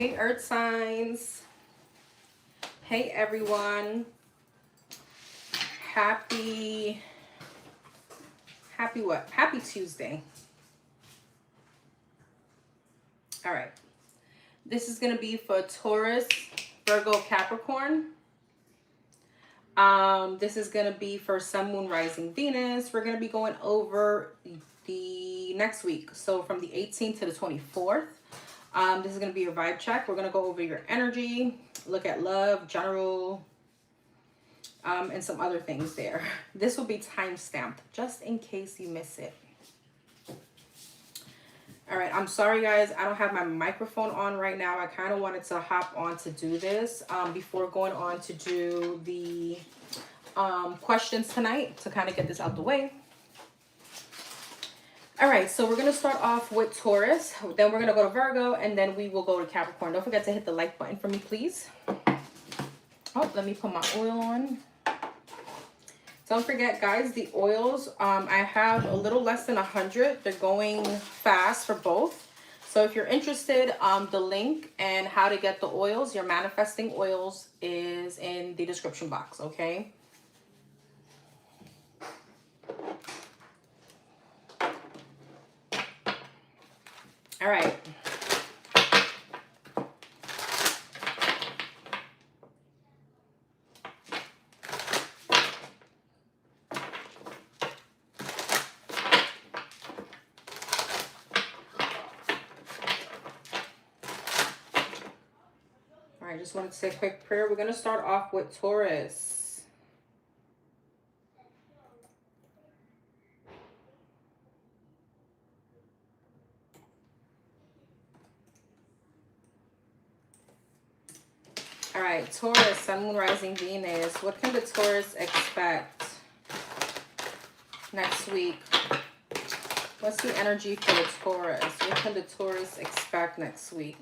Hey, Earth signs. Hey, everyone. Happy what? Happy Tuesday. All right. This is going to be for Taurus, Virgo, Capricorn. This is going to be for Sun, Moon, Rising, Venus. We're going to be going over the next week. So from the 18th to the 24th. This is going to be your vibe check. We're going to go over your energy, look at love, general, and some other things there. This will be time stamped just in case you miss it. All right, I'm sorry guys, I don't have my microphone on right now. I kind of wanted to hop on to do this before going on to do the questions tonight to kind of get this out the way. All right, so we're going to start off with Taurus, then we're going to go to Virgo, and then we will go to Capricorn. Don't forget to hit the like button for me, please. Oh, let me put my oil on. Don't forget, guys, the oils, I have a little less than 100. They're going fast for both. So if you're interested, the link and how to get the oils, your manifesting oils, is in the description box, okay? All right. I just wanted to say a quick prayer. We're going to start off with Taurus. All right, Taurus, Sun, Moon, Rising, Venus. What can the Taurus expect next week? What's the energy for the Taurus? What can the Taurus expect next week?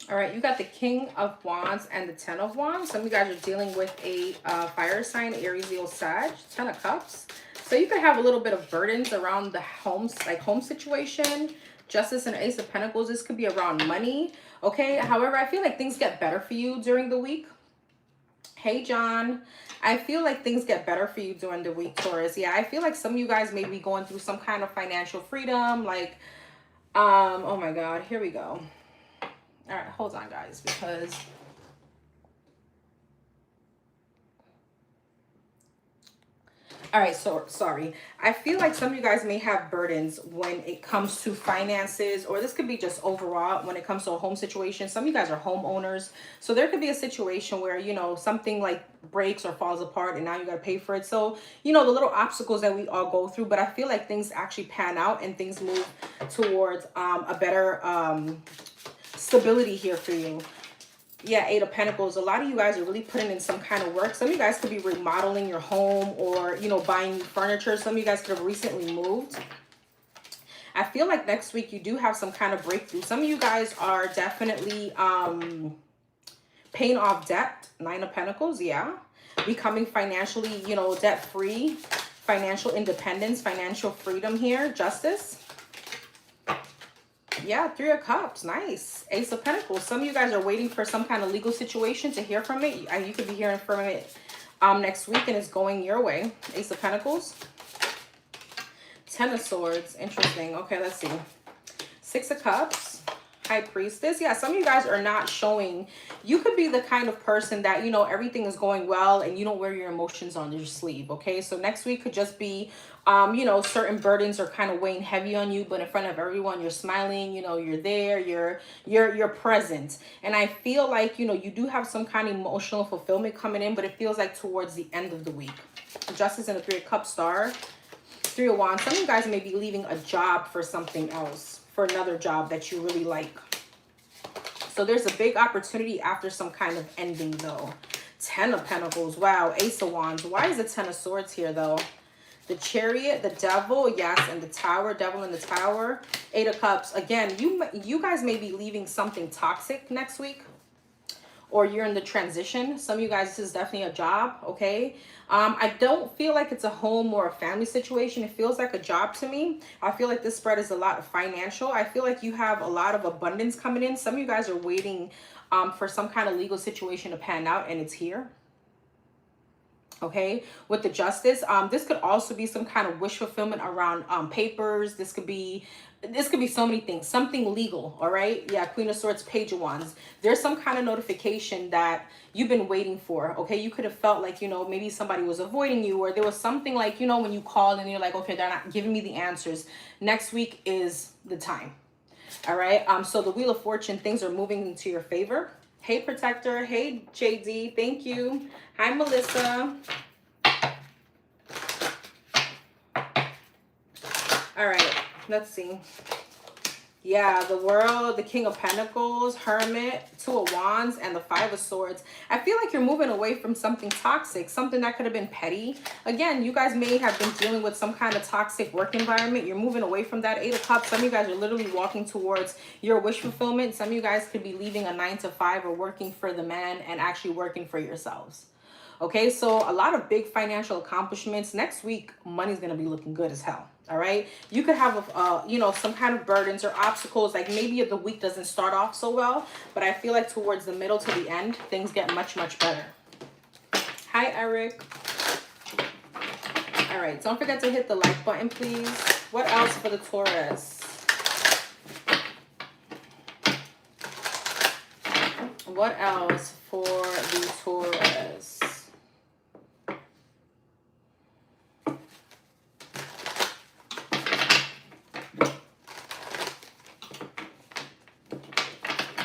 All right, you got the King of Wands and the Ten of Wands. Some of you guys are dealing with a fire sign, Aries, Leo, Sag, 10 of Cups. So you could have a little bit of burdens around the home situation. Justice and Ace of Pentacles. This could be around money, okay? However, I feel like things get better for you during the week. Hey, John. I feel like things get better for you during the week, Taurus. Yeah, I feel like some of you guys may be going through some kind of financial freedom. Like, oh my God, here we go. All right, hold on, guys, because all right, so sorry. I feel like some of you guys may have burdens when it comes to finances, or this could be just overall when it comes to a home situation. Some of you guys are homeowners. So there could be a situation where, you know, something like breaks or falls apart and now you got to pay for it. So, you know, the little obstacles that we all go through, but I feel like things actually pan out and things move towards a better stability here for you. Yeah, Eight of Pentacles. A lot of you guys are really putting in some kind of work. Some of you guys could be remodeling your home or, you know, buying new furniture. Some of you guys could have recently moved. I feel like next week you do have some kind of breakthrough. Some of you guys are definitely paying off debt. Nine of Pentacles, yeah. Becoming financially, you know, debt-free. Financial independence, financial freedom here. Justice. Yeah, Three of Cups. Nice. Ace of Pentacles. Some of you guys are waiting for some kind of legal situation to hear from it. You could be hearing from it next week and it's going your way. Ace of Pentacles. Ten of Swords. Interesting. Okay, let's see. Six of Cups. High Priestess. Yeah, some of you guys are not showing. You could be the kind of person that, you know, everything is going well and you don't wear your emotions on your sleeve, okay? So next week could just be, you know, certain burdens are kind of weighing heavy on you, but in front of everyone, you're smiling, you know, you're there, you're present. And I feel like, you know, you do have some kind of emotional fulfillment coming in, but it feels like towards the end of the week. Justice and the Three of Cups star. Three of Wands. Some of you guys may be leaving a job for something else, for another job that you really like. So there's a big opportunity after some kind of ending though. Ten of Pentacles. Wow. Ace of Wands. Why is the Ten of Swords here though? The Chariot, the Devil, yes, and the Tower, Devil in the Tower. 8 of Cups. Again, you guys may be leaving something toxic next week, or you're in the transition. Some of you guys, this is definitely a job, okay? I don't feel like it's a home or a family situation. It feels like a job to me. I feel like this spread is a lot of financial. I feel like you have a lot of abundance coming in. Some of you guys are waiting for some kind of legal situation to pan out, and it's here. Okay, with the Justice, this could also be some kind of wish fulfillment around papers. This could be so many things, something legal. All right, yeah, Queen of Swords, Page of Wands. There's some kind of notification that you've been waiting for. Okay, you could have felt like, you know, maybe somebody was avoiding you, or there was something like, you know, when you called and you're like, okay, they're not giving me the answers. Next week is the time. All right, so the Wheel of Fortune, things are moving into your favor. Hey, Protector. Hey, JD. Thank you. Hi, Melissa. All right. Let's see. Yeah, the World, the King of Pentacles, Hermit, 2 of Wands, and the 5 of Swords. I feel like you're moving away from something toxic, something that could have been petty. Again, you guys may have been dealing with some kind of toxic work environment. You're moving away from that. 8 of Cups. Some of you guys are literally walking towards your wish fulfillment. Some of you guys could be leaving a 9 to 5 or working for the man and actually working for yourselves. Okay, so a lot of big financial accomplishments. Next week, money's going to be looking good as hell. All right, you could have, you know, some kind of burdens or obstacles. Like maybe the week doesn't start off so well, but I feel like towards the middle to the end, things get much, much better. Hi, Eric. All right, don't forget to hit the like button, please. What else for the Taurus? What else for the Taurus?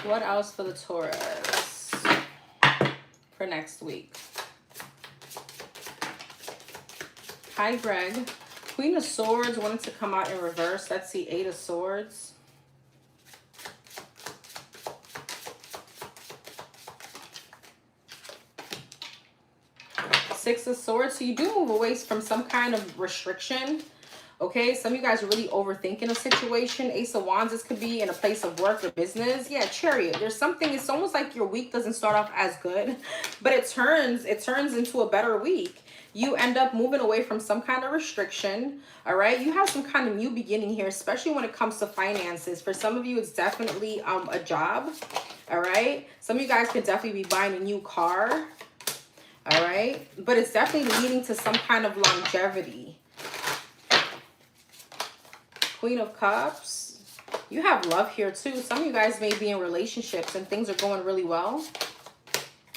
What else for the Taurus for next week? Hi, Greg. Queen of Swords wanted to come out in reverse. That's the 8 of Swords. Six of Swords. So you do move away from some kind of restriction. Okay, some of you guys are really overthinking a situation. Ace of Wands, this could be in a place of work or business. Yeah, Chariot. There's something, it's almost like your week doesn't start off as good, but it turns into a better week. You end up moving away from some kind of restriction. All right, you have some kind of new beginning here, especially when it comes to finances. For some of you, it's definitely a job. All right, some of you guys could definitely be buying a new car. All right, but it's definitely leading to some kind of longevity. Queen of Cups. You have love here too. Some of you guys may be in relationships and things are going really well.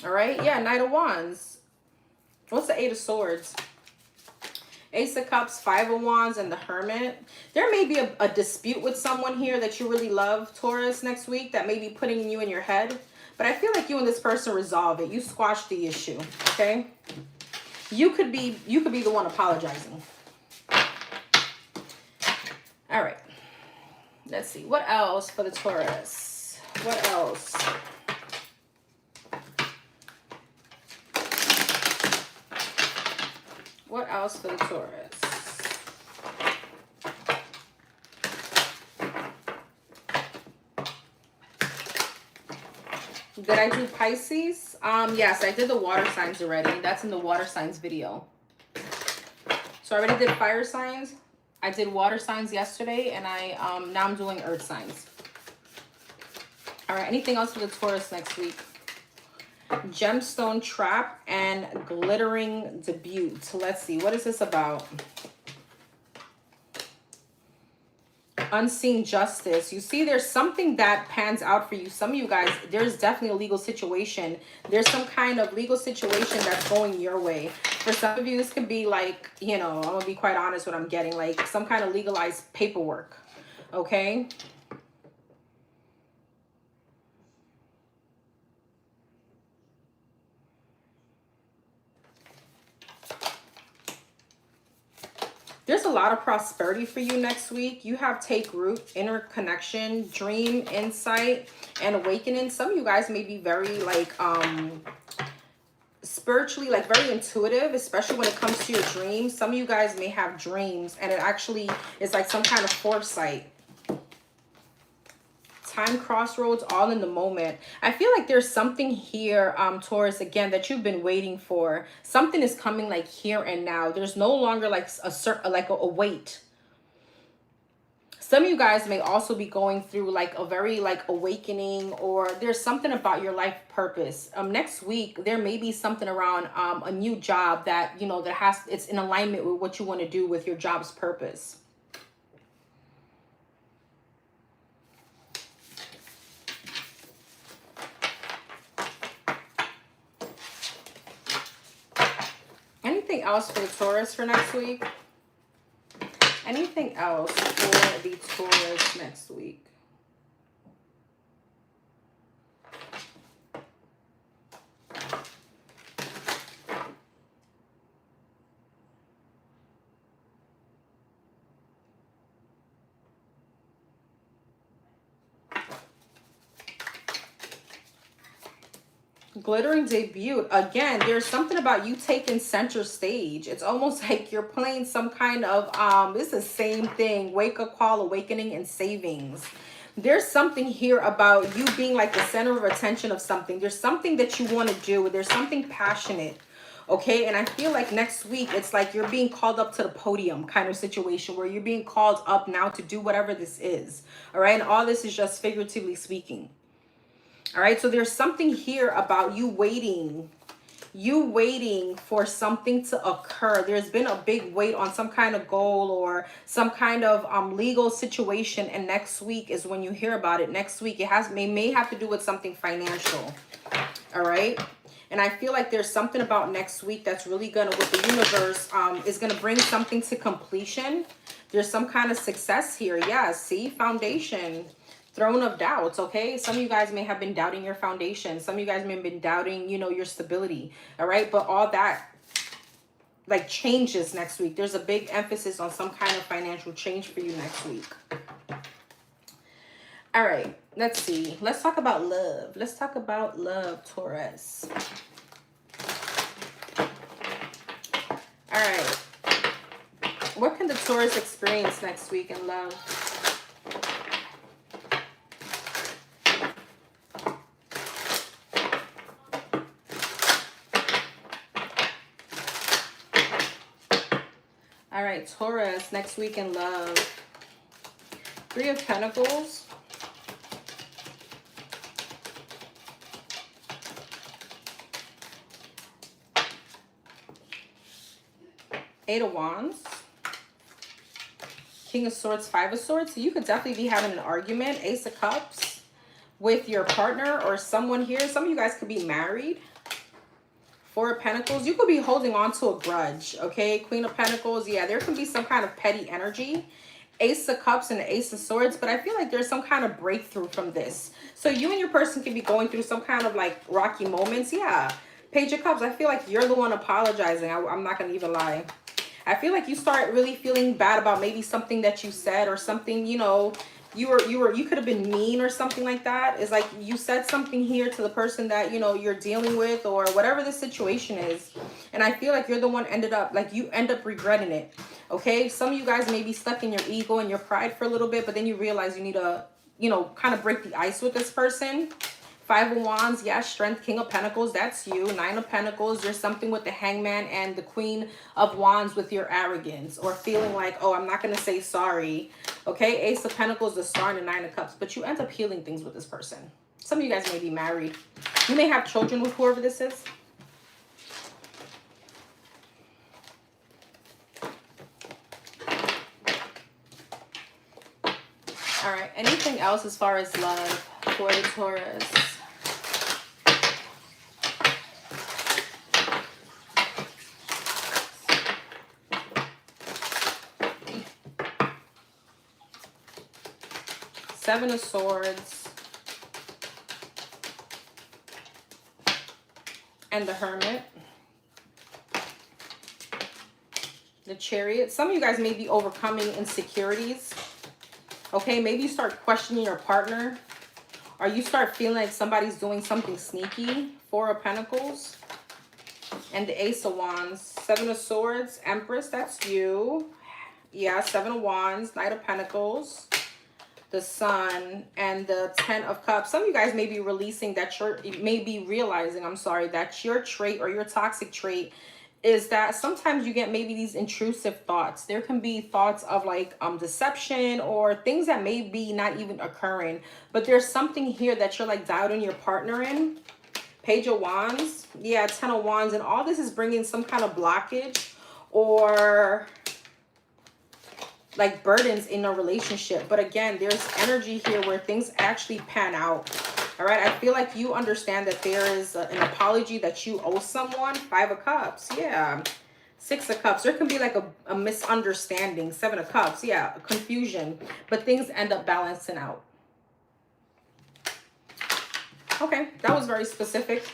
All right. Yeah. Knight of Wands. What's the 8 of Swords? Ace of Cups, 5 of Wands, and the Hermit. There may be a dispute with someone here that you really love, Taurus, next week that may be putting you in your head. But I feel like you and this person resolve it. You squash the issue. Okay. You could be the one apologizing. All right, let's see. What else for the Taurus? What else? What else for the Taurus? Did I do Pisces? Yes, I did the water signs already. That's in the water signs video. So I already did fire signs. I did water signs yesterday, and now I'm doing earth signs. All right, anything else for the Taurus next week? Gemstone Trap and Glittering Debut. Let's see, what is this about? Unseen Justice. You see, there's something that pans out for you. Some of you guys, there's definitely a legal situation. There's some kind of legal situation that's going your way. For some of you, this could be like, you know, I'm gonna be quite honest what I'm getting, like some kind of legalized paperwork. Okay. There's a lot of prosperity for you next week. You have take root, inner connection, dream, insight, and awakening. Some of you guys may be very like spiritually, like very intuitive, especially when it comes to your dreams. Some of you guys may have dreams and it actually is like some kind of foresight. Time crossroads, all in the moment. I feel like there's something here, Taurus, again, that you've been waiting for. Something is coming like here and now. There's no longer like a wait. Some of you guys may also be going through like a very like awakening, or there's something about your life purpose. Next week, there may be something around a new job that, you know, it's in alignment with what you want to do with your job's purpose. Anything else for the Taurus for next week? Anything else for the Taurus next week? Glittering debut. Again, there's something about you taking center stage. It's almost like you're playing some kind of this is the same thing, wake up call, awakening, and savings. There's something here about you being like the center of attention of something. There's something that you want to do. There's something passionate. Okay, and I feel like next week it's like you're being called up to the podium kind of situation, where you're being called up now to do whatever this is. All right, and all this is just figuratively speaking. All right, so there's something here about you waiting for something to occur. There's been a big wait on some kind of goal or some kind of legal situation, and next week is when you hear about it. Next week it may have to do with something financial. All right, and I feel like there's something about next week that's really gonna, with the universe, is gonna bring something to completion. There's some kind of success here. Yeah, see, foundation. Throne of doubts, okay? Some of you guys may have been doubting your foundation. Some of you guys may have been doubting, you know, your stability, all right? But all that, like, changes next week. There's a big emphasis on some kind of financial change for you next week. All right, let's see. Let's talk about love. Let's talk about love, Taurus. All right. What can the Taurus experience next week in love? All right, Taurus, next week in love. 3 of Pentacles. Eight of Wands. King of Swords, 5 of Swords. So you could definitely be having an argument. Ace of Cups with your partner or someone here. Some of you guys could be married. 4 of Pentacles. You could be holding on to a grudge, okay? Queen of Pentacles. Yeah, there can be some kind of petty energy. Ace of Cups and the Ace of Swords. But I feel like there's some kind of breakthrough from this. So you and your person can be going through some kind of like rocky moments. Yeah. Page of Cups. I feel like you're the one apologizing. I'm not going to even lie. I feel like you start really feeling bad about maybe something that you said or something, you know, you could have been mean or something like that. It's like you said something here to the person that, you know, you're dealing with or whatever the situation is. And I feel like you're the one you end up regretting it. Okay. Some of you guys may be stuck in your ego and your pride for a little bit, but then you realize you need to, you know, kind of break the ice with this person. 5 of Wands, yeah, Strength, King of Pentacles, that's you. 9 of Pentacles, there's something with the Hangman and the Queen of Wands with your arrogance or feeling like, oh, I'm not going to say sorry. Okay, Ace of Pentacles, the Star, and the 9 of Cups. But you end up healing things with this person. Some of you guys may be married. You may have children with whoever this is. All right, anything else as far as love for the Taurus? Seven of Swords and the Hermit. The Chariot. Some of you guys may be overcoming insecurities. Okay, maybe you start questioning your partner, or you start feeling like somebody's doing something sneaky. 4 of Pentacles. And the Ace of Wands. Seven of Swords. Empress, that's you. Yeah, Seven of Wands. Knight of Pentacles. The Sun. And the Ten of Cups. Some of you guys may be releasing that realizing, I'm sorry, that your trait or your toxic trait is that sometimes you get maybe these intrusive thoughts. There can be thoughts of like deception or things that may be not even occurring, but there's something here that you're like doubting your partner in. Page of Wands. Yeah, Ten of Wands. And all this is bringing some kind of blockage or like burdens in a relationship. But again, there's energy here where things actually pan out. All right, I feel like you understand that there is an apology that you owe someone. Five of Cups, yeah. Six of Cups, there can be like a misunderstanding. Seven of Cups, yeah, confusion. But things end up balancing out. Okay, that was very specific.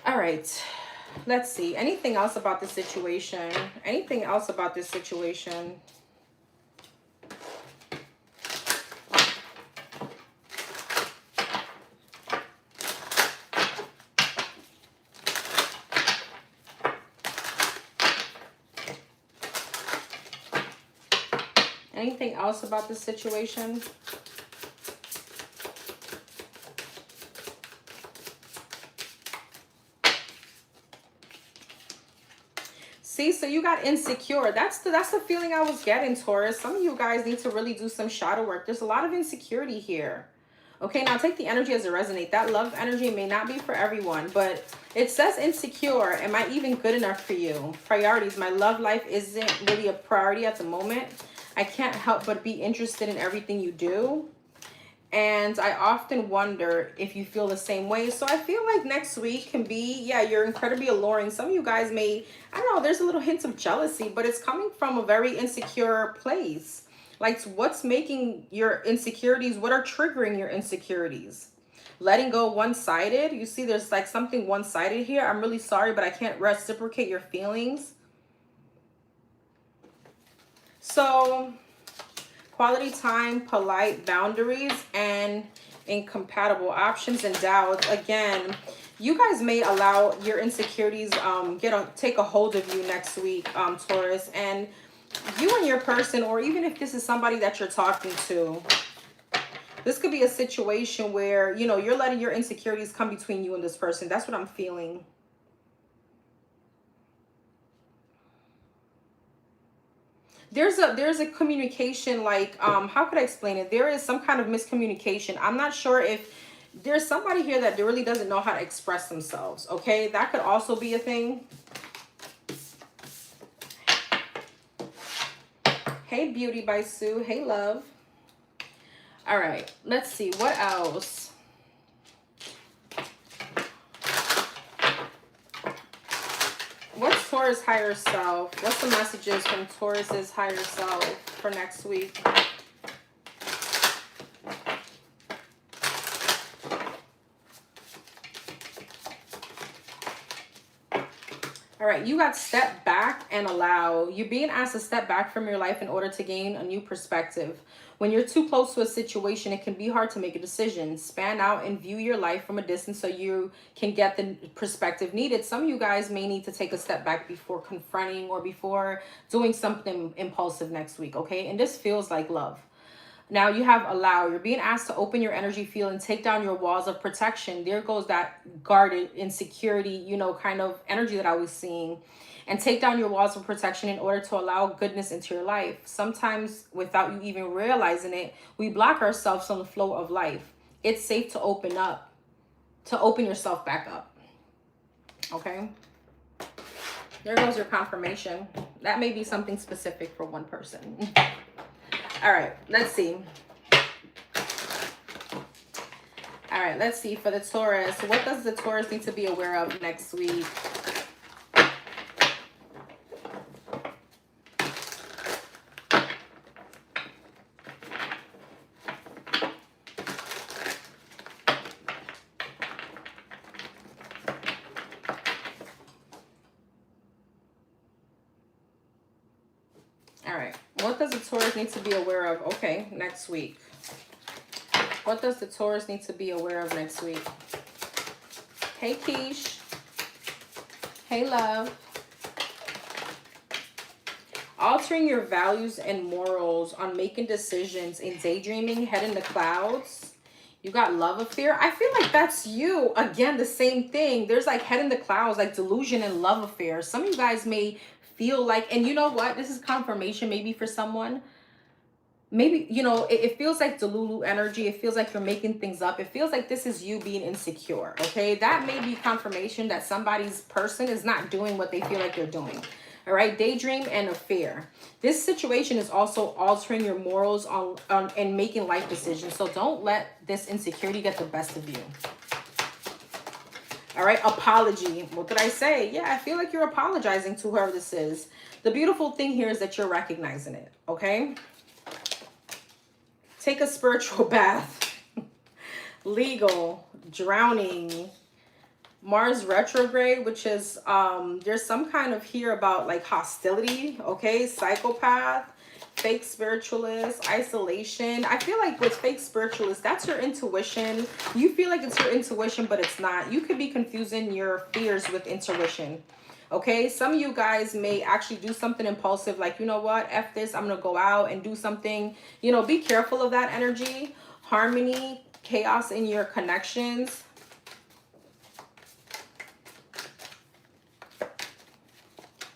All right, let's see. Anything else about the situation? Anything else about this situation? Anything else about this situation? See, so you got insecure. That's the feeling I was getting, Taurus. Some of you guys need to really do some shadow work. There's a lot of insecurity here. Okay, now take the energy as it resonates. That love energy may not be for everyone, but it says insecure. Am I even good enough for you? Priorities. My love life isn't really a priority at the moment. I can't help but be interested in everything you do. And I often wonder if you feel the same way. So I feel like next week can be, yeah, you're incredibly alluring. Some of you guys may, I don't know, there's a little hint of jealousy, but it's coming from a very insecure place. Like, what's making your insecurities? What are triggering your insecurities? Letting go one-sided. You see, there's like something one-sided here. I'm really sorry, but I can't reciprocate your feelings. So quality time, polite boundaries, and incompatible options and doubts. Again, you guys may allow your insecurities take a hold of you next week, Taurus. And you and your person, or even if this is somebody that you're talking to, this could be a situation where, you know, you're letting your insecurities come between you and this person. That's what I'm feeling. There's a communication, like, how could I explain it? There is some kind of miscommunication. I'm not sure if there's somebody here that really doesn't know how to express themselves. Okay, that could also be a thing. Hey, Beauty by Sue. Hey, love. All right, let's see. What else? What's Taurus higher self? What's the messages from Taurus's higher self for next week? All right, you got step back and allow. You're being asked to step back from your life in order to gain a new perspective. When you're too close to a situation, it can be hard to make a decision. Span out and view your life from a distance so you can get the perspective needed. Some of you guys may need to take a step back before confronting or before doing something impulsive next week, okay? And this feels like love. Now you have allow. You're being asked to open your energy field and take down your walls of protection. There goes that guarded insecurity, you know, kind of energy that I was seeing. And take down your walls of protection in order to allow goodness into your life. Sometimes without you even realizing it, we block ourselves from the flow of life. It's safe to open up, to open yourself back up. Okay. There goes your confirmation. That may be something specific for one person. All right, let's see. All right, let's see for the Taurus. What does the Taurus need to be aware of next week? All right, what does the Taurus need to be aware of? Okay, next week. What does the Taurus need to be aware of next week? Hey, Keish. Hey, love. Altering your values and morals on making decisions and daydreaming, head in the clouds. You got love affair. I feel like that's you. Again, the same thing. There's like head in the clouds, like delusion and love affair. Some of you guys may feel like, and you know what? This is confirmation maybe for someone. Maybe, you know, it feels like Delulu energy. It feels like you're making things up. It feels like this is you being insecure, okay? That may be confirmation that somebody's person is not doing what they feel like they're doing. All right, daydream and affair. This situation is also altering your morals on and making life decisions. So don't let this insecurity get the best of you. All right, apology. What did I say? Yeah, I feel like you're apologizing to whoever this is. The beautiful thing here is that you're recognizing it, okay? Take a spiritual bath. Legal, drowning. Mars retrograde, which is there's some kind of here about like hostility, okay? Psychopath, fake spiritualist, isolation. I feel like with fake spiritualist, that's your intuition. You feel like it's your intuition, but it's not. You could be confusing your fears with intuition, okay? Some of you guys may actually do something impulsive, like, you know what, F this, I'm gonna go out and do something. You know, be careful of that energy. Harmony, chaos in your connections.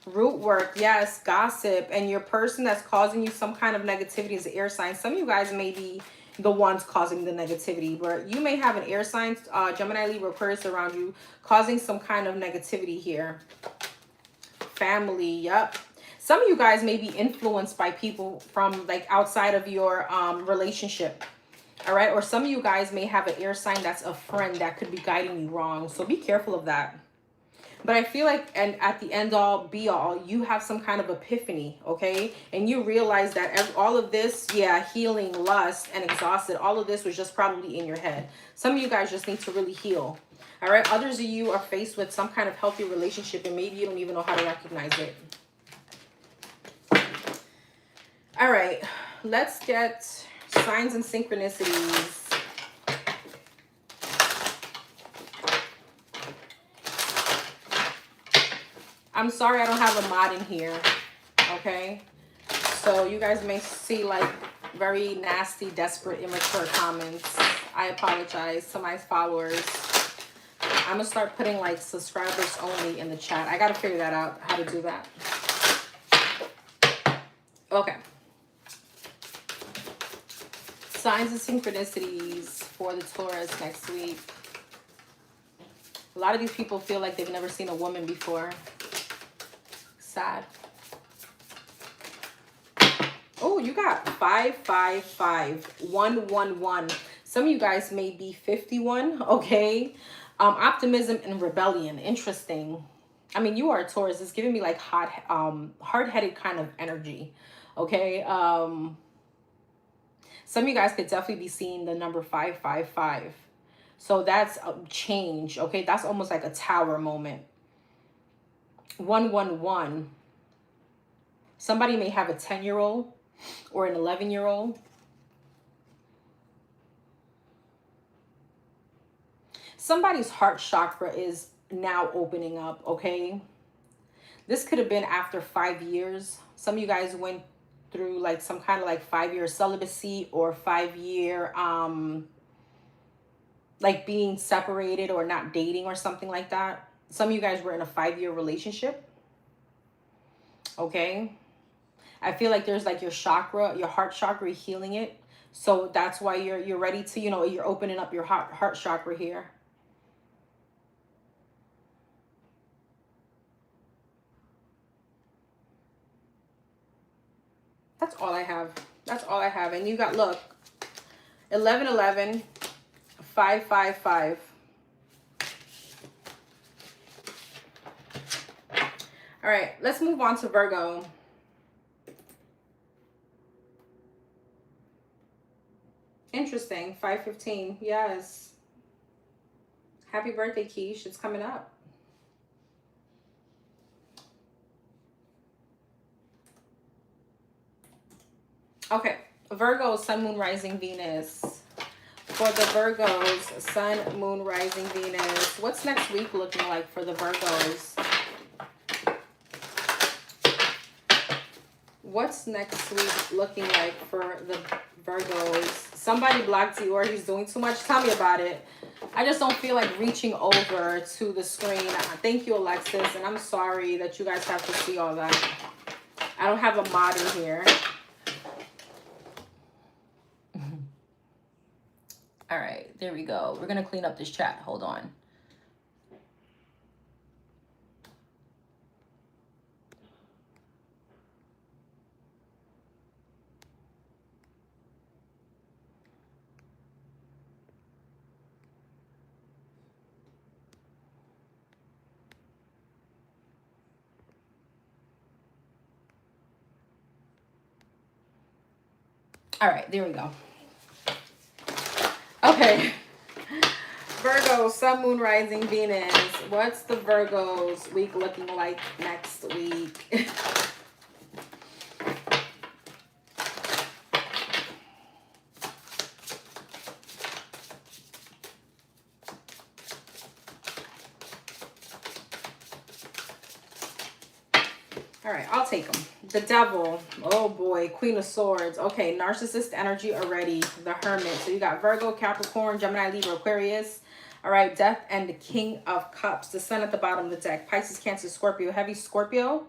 Root work, yes, gossip, and your person that's causing you some kind of negativity is an air sign. Some of you guys may be the ones causing the negativity, but you may have an air sign, Gemini, Libra, Aquarius around you, causing some kind of negativity here. Family, yep. Some of you guys may be influenced by people from like outside of your relationship. All right, or some of you guys may have an air sign that's a friend that could be guiding you wrong. So be careful of that. But I feel like, and at the end all be all, you have some kind of epiphany, okay? And you realize that all of this, yeah, healing, lust, and exhausted, all of this was just probably in your head. Some of you guys just need to really heal, all right? Others of you are faced with some kind of healthy relationship, and maybe you don't even know how to recognize it. All right, let's get signs and synchronicities. I'm sorry I don't have a mod in here, okay? So you guys may see like very nasty, desperate, immature comments. I apologize to my followers. I'm gonna start putting like subscribers only in the chat. I gotta figure that out, how to do that. Okay. Signs and synchronicities for the Taurus next week. A lot of these people feel like they've never seen a woman before. Sad. Oh, you got 555 111. Some of you guys may be 51, okay? Optimism and rebellion. Interesting. I mean, you are a Taurus. It's giving me like hard-headed kind of energy, okay? Some of you guys could definitely be seeing the number 555. So that's a change, okay? That's almost like a tower moment. 111. Somebody may have a 10-year-old or an 11-year-old. Somebody's heart chakra is now opening up, okay? This could have been after 5 years. Some of you guys went through like some kind of like 5-year celibacy or 5-year like being separated or not dating or something like that. Some of you guys were in a 5-year relationship. Okay. I feel like there's like your chakra, your heart chakra, healing it. So that's why you're ready to, you know, you're opening up your heart chakra here. That's all I have. That's all I have. And you got, look, 1111, 555. All right, let's move on to Virgo. Interesting. 515. Yes. Happy birthday, Keish. It's coming up. Okay. Virgo, Sun, Moon, Rising, Venus. For the Virgos, Sun, Moon, Rising, Venus. What's next week looking like for the Virgos? What's next week looking like for the Virgos? Somebody blocked you or he's doing too much. Tell me about it. I just don't feel like reaching over to the screen. Thank you, Alexis. And I'm sorry that you guys have to see all that. I don't have a mod in here. All right, there we go. We're going to clean up this chat. Hold on. All right, there we go. Okay. Virgo, Sun, Moon, Rising, Venus. What's the Virgos week looking like next week? All right, I'll take them. The Devil. Oh boy. Queen of Swords. Okay, narcissist energy already. The Hermit. So you got Virgo, Capricorn, Gemini, Libra, Aquarius. All right, Death and the King of Cups. The Sun at the bottom of the deck. Pisces, Cancer, Scorpio. Heavy Scorpio.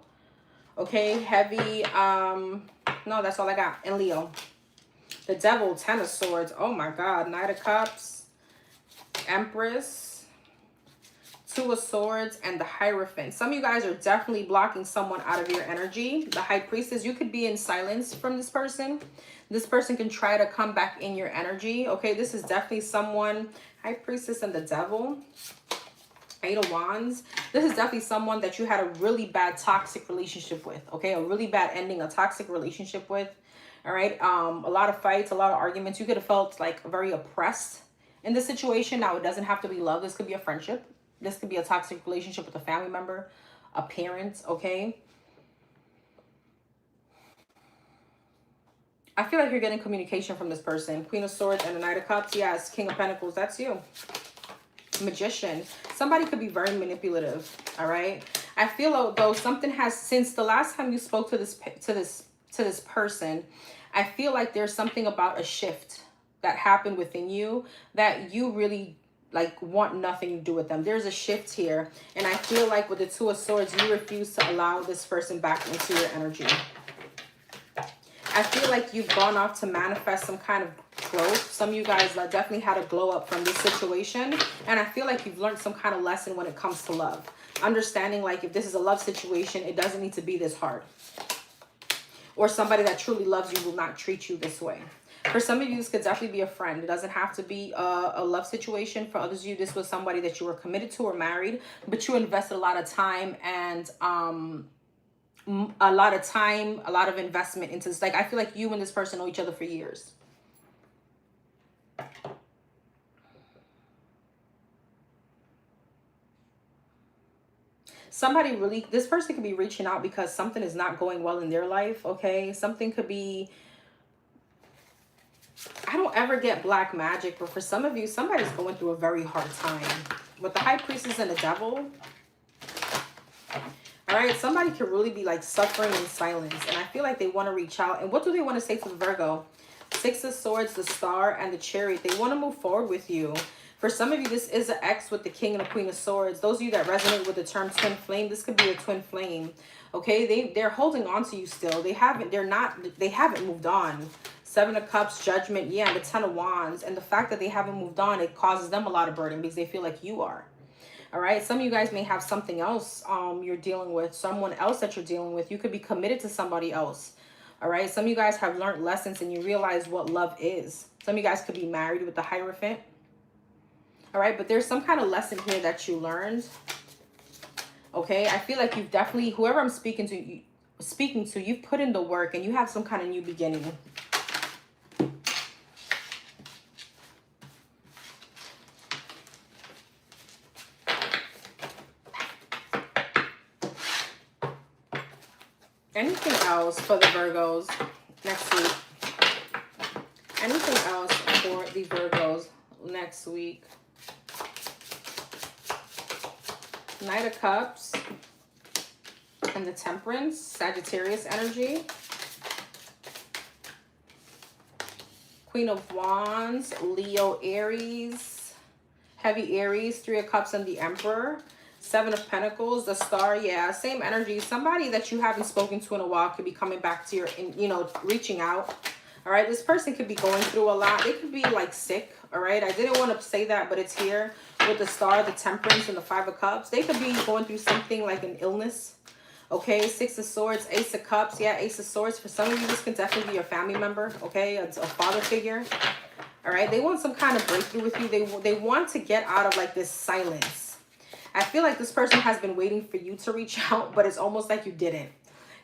Okay, heavy. No, that's all I got. And Leo. The Devil, Ten of Swords. Oh my God. Knight of Cups. Empress. Two of Swords and the Hierophant. Some of you guys are definitely blocking someone out of your energy. The High Priestess, you could be in silence from this person. This person can try to come back in your energy. Okay, this is definitely someone. High Priestess and the Devil. Eight of Wands. This is definitely someone that you had a really bad toxic relationship with. Okay, a really bad ending, a toxic relationship with. All right, a lot of fights, a lot of arguments. You could have felt like very oppressed in this situation. Now, it doesn't have to be love. This could be a friendship. This could be a toxic relationship with a family member, a parent, okay? I feel like you're getting communication from this person. Queen of Swords and the Knight of Cups. Yes, King of Pentacles, that's you. Magician. Somebody could be very manipulative, all right? I feel though something has, since the last time you spoke to this person, I feel like there's something about a shift that happened within you that you really like want nothing to do with them. There's a shift here. And I feel like with the Two of Swords, you refuse to allow this person back into your energy. I feel like you've gone off to manifest some kind of growth. Some of you guys definitely had a glow up from this situation. And I feel like you've learned some kind of lesson when it comes to love. Understanding like if this is a love situation, it doesn't need to be this hard. Or somebody that truly loves you will not treat you this way. For some of you, this could definitely be a friend. It doesn't have to be a love situation. For others of you, this was somebody that you were committed to or married, but you invested a lot of time and a lot of investment into this. Like, I feel like you and this person know each other for years. Somebody really, this person could be reaching out because something is not going well in their life, okay? Something could be, I don't ever get black magic, but for some of you, somebody's going through a very hard time. With the High Priestess and the Devil, all right, somebody could really be like suffering in silence. And I feel like they want to reach out. And what do they want to say to the Virgo? Six of Swords, the Star, and the Chariot. They want to move forward with you. For some of you, this is an ex with the King and the Queen of Swords. Those of you that resonate with the term twin flame, this could be a twin flame. Okay, they're holding on to you still. They haven't moved on. Seven of Cups, Judgment, yeah, and the Ten of Wands. And the fact that they haven't moved on, it causes them a lot of burden because they feel like you are. All right, some of you guys may have something else you're dealing with, someone else that you're dealing with. You could be committed to somebody else. All right, some of you guys have learned lessons and you realize what love is. Some of you guys could be married with the Hierophant. All right, but there's some kind of lesson here that you learned. Okay, I feel like you've definitely, whoever I'm speaking to, you've put in the work and you have some kind of new beginning. Anything else for the Virgos next week? Anything else for the Virgos next week. Knight of Cups and the Temperance, Sagittarius energy. Queen of Wands, Leo, Aries, heavy Aries, Three of Cups and the Emperor. Seven of Pentacles, the Star. Yeah, same energy. Somebody that you haven't spoken to in a while could be coming back to your, you know, reaching out. All right, this person could be going through a lot. They could be like sick. All right, I didn't want to say that, but it's here with the Star, the Temperance, and the Five of Cups. They could be going through something like an illness. Okay, Six of Swords, Ace of Cups. Yeah, Ace of Swords. For some of you, this can definitely be your family member. Okay, a father figure. All right, they want some kind of breakthrough with you. They want to get out of like this silence. I feel like this person has been waiting for you to reach out, but it's almost like you didn't.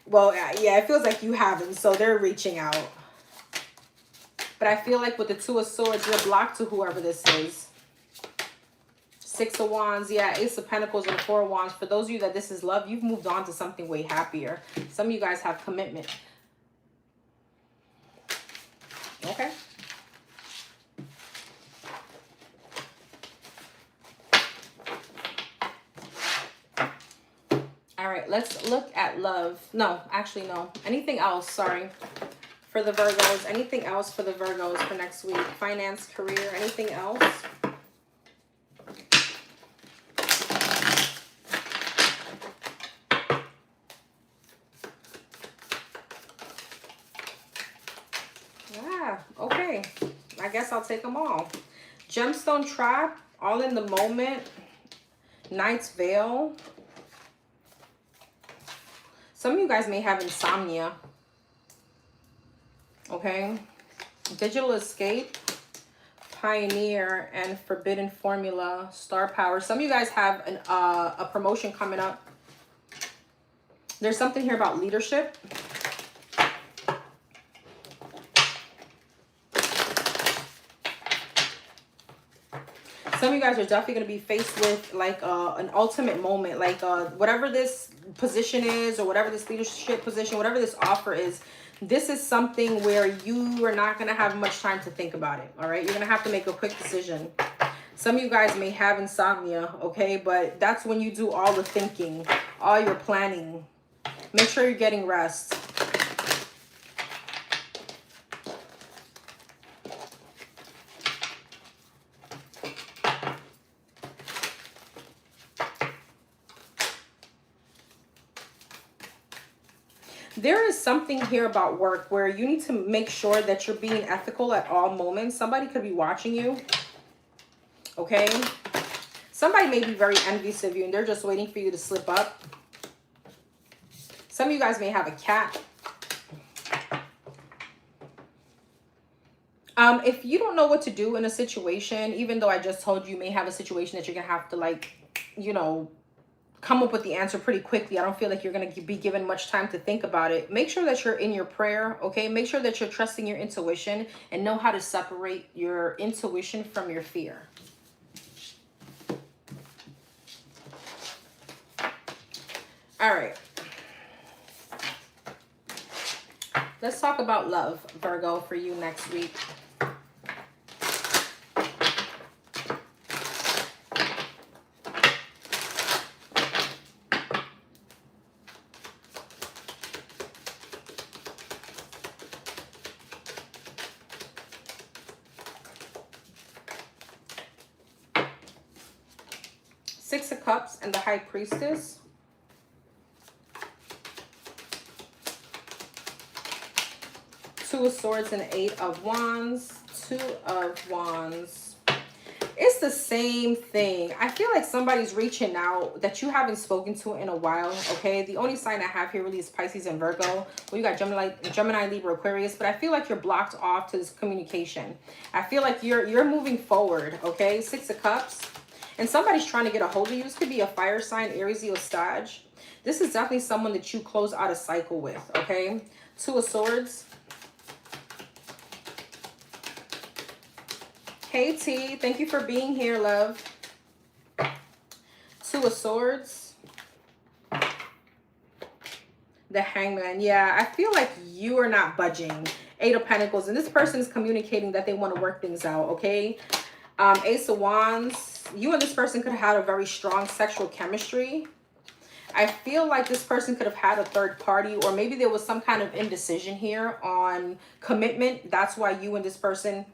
Well, yeah, it feels like you haven't, so they're reaching out. But I feel like with the Two of Swords, you're blocked to whoever this is. Six of Wands, yeah, Ace of Pentacles and Four of Wands. For those of you that this is love, you've moved on to something way happier. Some of you guys have commitment. Okay. All right, let's look at love. No, actually, no. Anything else? Sorry. For the Virgos. Anything else for the Virgos for next week? Finance, career, anything else? Yeah, okay. I guess I'll take them all. Gemstone Trap, all in the moment. Knight's Veil. Some of you guys may have insomnia. Okay. Digital Escape, Pioneer, and Forbidden Formula, Star Power. Some of you guys have a promotion coming up. There's something here about leadership. Some of you guys are definitely going to be faced with like an ultimate moment, like whatever this position is or whatever this leadership position, whatever this offer is, this is something where you are not going to have much time to think about it. All right. You're going to have to make a quick decision. Some of you guys may have insomnia. Okay. But that's when you do all the thinking, all your planning. Make sure you're getting rest. There is something here about work where you need to make sure that you're being ethical at all moments. Somebody could be watching you. Okay. Somebody may be very envious of you and they're just waiting for you to slip up. Some of you guys may have a cat. If you don't know what to do in a situation, even though I just told you may have a situation that you're going to have to like, you know, come up with the answer pretty quickly. I don't feel like you're going to be given much time to think about it. Make sure that you're in your prayer, okay? Make sure that you're trusting your intuition and know how to separate your intuition from your fear. All right. Let's talk about love, Virgo, for you next week. Six of Cups and the High Priestess. Two of Swords and Eight of Wands. Two of Wands. It's the same thing. I feel like somebody's reaching out that you haven't spoken to in a while, okay? The only sign I have here really is Pisces and Virgo. Well, you got Gemini, Libra, Aquarius, but I feel like you're blocked off to this communication. I feel like you're moving forward, okay? Six of Cups. And somebody's trying to get a hold of you. This could be a fire sign, Aries, Leo, Sag. This is definitely someone that you close out a cycle with, okay? Two of Swords. Hey, T. Thank you for being here, love. Two of Swords. The Hangman. Yeah, I feel like you are not budging. Eight of Pentacles. And this person is communicating that they want to work things out, okay? Ace of Wands. You and this person could have had a very strong sexual chemistry. I feel like this person could have had a third party, or maybe there was some kind of indecision here on commitment. That's why you and this person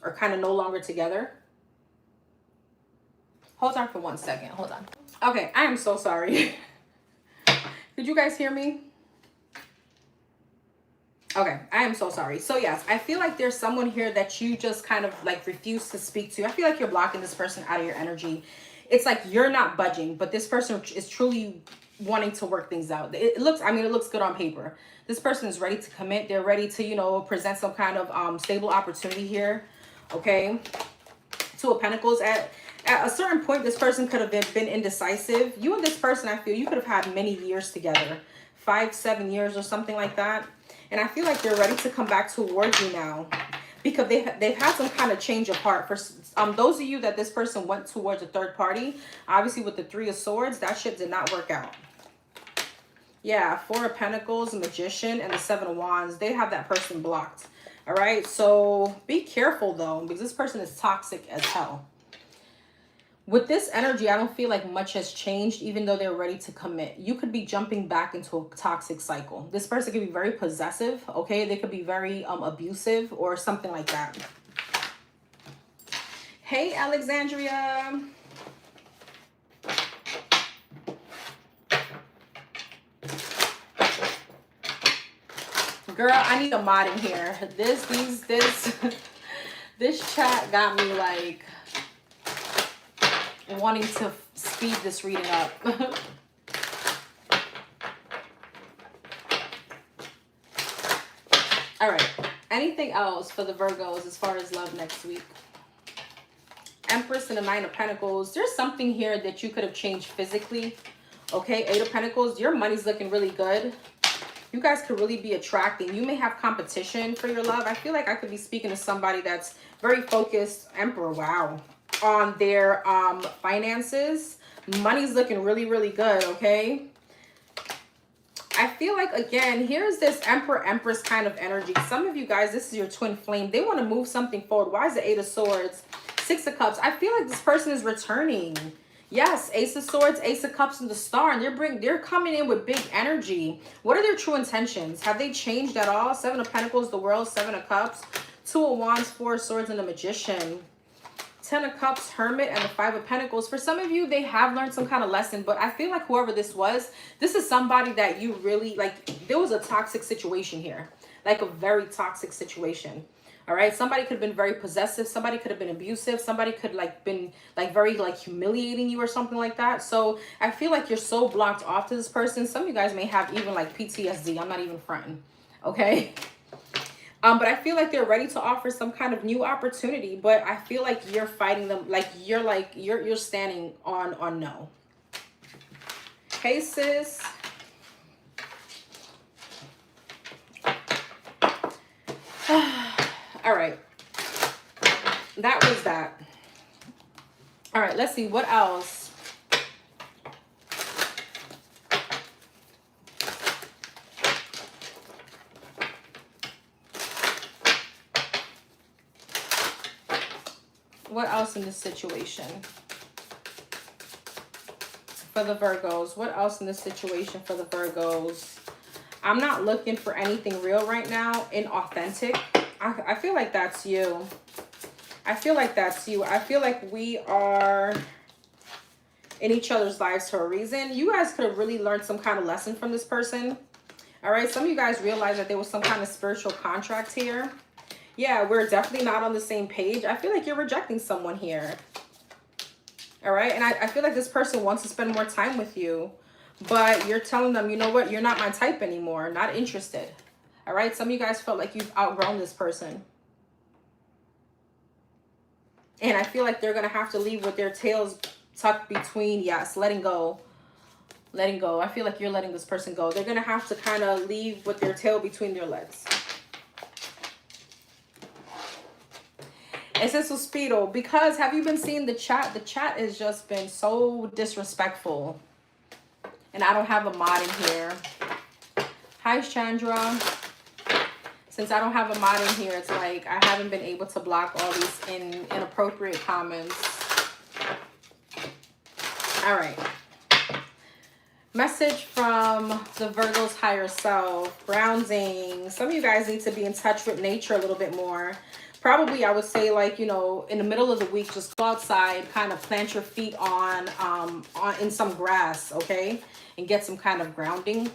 are kind of no longer together. Hold on for 1 second. Hold on. Okay, I am so sorry. Did you guys hear me? Okay, I am so sorry. So yes, I feel like there's someone here that you just kind of like refuse to speak to. I feel like you're blocking this person out of your energy. It's like you're not budging, but this person is truly wanting to work things out. It looks, I mean, it looks good on paper. This person is ready to commit. They're ready to, you know, present some kind of stable opportunity here. Okay. Two of Pentacles. At a certain point, this person could have been indecisive. You and this person, I feel you could have had many years together. 5-7 years or something like that. And I feel like they're ready to come back towards you now, because they've had some kind of change of heart. For those of you that this person went towards a third party, obviously with the Three of Swords, that shit did not work out. Yeah, Four of Pentacles, Magician, and the Seven of Wands. They have that person blocked. All right, so be careful though, because this person is toxic as hell. With this energy, I don't feel like much has changed, even though they're ready to commit. You could be jumping back into a toxic cycle. This person could be very possessive, okay? They could be very abusive or something like that. Hey, Alexandria. Girl, I need a mod in here. This chat got me like wanting to speed this reading up. All right. Anything else for the Virgos as far as love next week? Empress and the Nine of Pentacles. There's something here that you could have changed physically. Okay, Eight of Pentacles. Your money's looking really good. You guys could really be attracting. You may have competition for your love. I feel like I could be speaking to somebody that's very focused. Emperor, wow. On their finances. Money's looking really, really good, okay? I feel like, again, here's this Emperor, Empress kind of energy. Some of you guys, this is your twin flame. They want to move something forward. Why is the Eight of Swords? Six of Cups. I feel like this person is returning. Yes, Ace of Swords, Ace of Cups, and the Star. And they're coming in with big energy. What are their true intentions? Have they changed at all? Seven of Pentacles, the World, Seven of Cups, Two of Wands, Four of Swords, and the Magician. 10 of Cups, Hermit, and the Five of Pentacles. For some of you, they have learned some kind of lesson, but I feel like whoever this was, this is somebody that you really, like, there was a toxic situation here. Like a very toxic situation. All right, somebody could have been very possessive. Somebody could have been abusive. Somebody could like been like very like humiliating you or something like that. So I feel like you're so blocked off to this person. Some of you guys may have even like PTSD. I'm not even fronting. Okay. But I feel like they're ready to offer some kind of new opportunity. But I feel like you're fighting them. Like you're standing on no. Hey sis. All right, that was that. All right, let's see what else. What else in this situation for the Virgos? What else in this situation for the Virgos? I'm not looking for anything real right now, inauthentic. I feel like that's you. I feel like that's you. I feel like we are in each other's lives for a reason. You guys could have really learned some kind of lesson from this person. All right. Some of you guys realize that there was some kind of spiritual contract here. Yeah, we're definitely not on the same page. I feel like you're rejecting someone here. All right. And I feel like this person wants to spend more time with you, but you're telling them, you know what? You're not my type anymore. Not interested. All right, some of you guys felt like you've outgrown this person. And I feel like they're going to have to leave with their tails tucked between, yes, letting go. Letting go. I feel like you're letting this person go. They're going to have to kind of leave with their tail between their legs. It says Suspiro, because have you been seeing the chat? The chat has just been so disrespectful. And I don't have a mod in here. Hi, Chandra. Since I don't have a mod in here, it's like I haven't been able to block all these inappropriate comments. All right. Message from the Virgo's higher self. Grounding. Some of you guys need to be in touch with nature a little bit more. Probably, I would say, like, you know, in the middle of the week, just go outside, kind of plant your feet on in some grass, okay? And get some kind of grounding.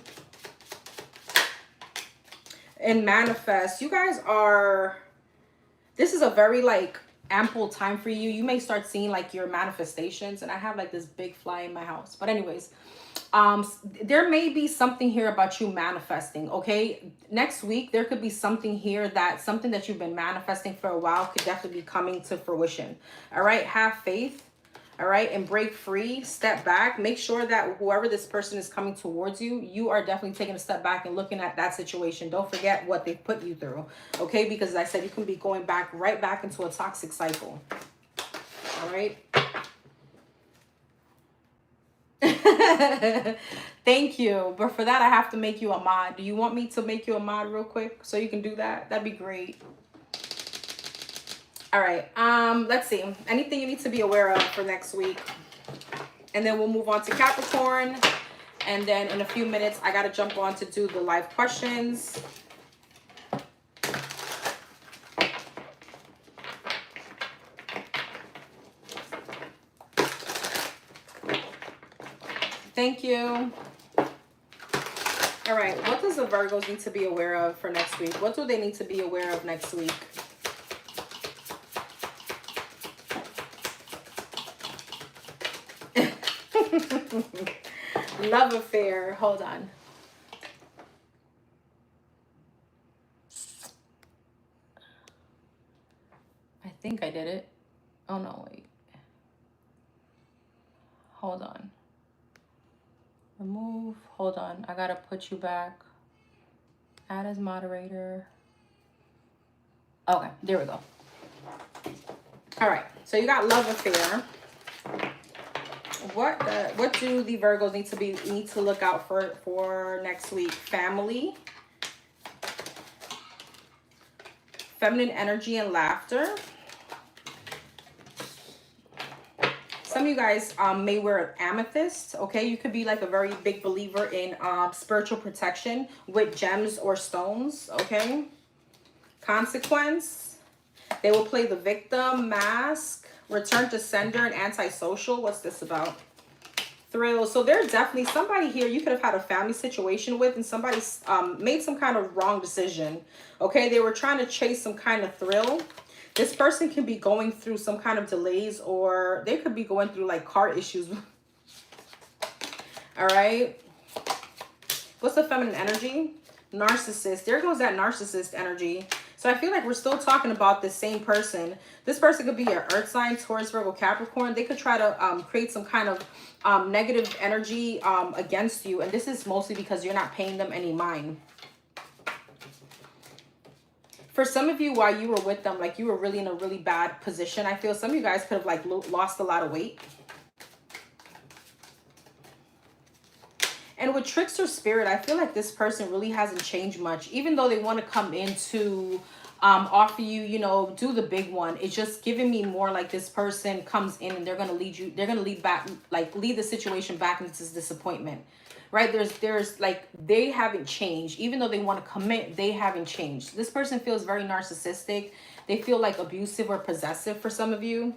And manifest. You guys are, this is a very like ample time for you. You may start seeing like your manifestations, and I have like this big fly in my house, but anyways, there may be something here about you manifesting, okay? Next week there could be something here, that something that you've been manifesting for a while could definitely be coming to fruition. All right, have faith. All right, and break free, step back, make sure that whoever this person is coming towards you, you are definitely taking a step back and looking at that situation. Don't forget what they put you through, okay? Because as I said, you can be going back, right back into a toxic cycle. All right. Thank you. But for that, I have to make you a mod. Do you want me to make you a mod real quick so you can do that? That'd be great. All right, let's see. Anything you need to be aware of for next week. And then we'll move on to Capricorn. And then in a few minutes, I got to jump on to do the live questions. Thank you. All right, what does the Virgos need to be aware of for next week? What do they need to be aware of next week? Love affair. Hold on. I think I did it. Oh no, wait. Hold on. Remove. Hold on. I gotta put you back. Add as moderator. Okay, there we go. All right. So you got love affair. What do the Virgos need to look out for next week? Family, feminine energy and laughter. Some of you guys may wear amethyst, okay? You could be like a very big believer in spiritual protection with gems or stones, okay? Consequence. They will play the victim, mask, return to sender, and antisocial. What's this about? Thrill. So there's definitely somebody here you could have had a family situation with, and somebody made some kind of wrong decision. Okay, they were trying to chase some kind of thrill. This person can be going through some kind of delays, or they could be going through like car issues. All right. What's the feminine energy? Narcissist. There goes that narcissist energy. So I feel like we're still talking about the same person. This person could be an earth sign, Taurus, Virgo, Capricorn. They could try to create some kind of negative energy against you. And this is mostly because you're not paying them any mind. For some of you, while you were with them, like you were really in a really bad position. I feel some of you guys could have like lost a lot of weight. And with trickster spirit, I feel like this person really hasn't changed much. Even though they want to come in to offer you, you know, do the big one. It's just giving me more like this person comes in and they're going to lead you. They're going to lead back, like lead the situation back into this disappointment. Right? There's like, they haven't changed. Even though they want to commit, they haven't changed. This person feels very narcissistic. They feel like abusive or possessive for some of you.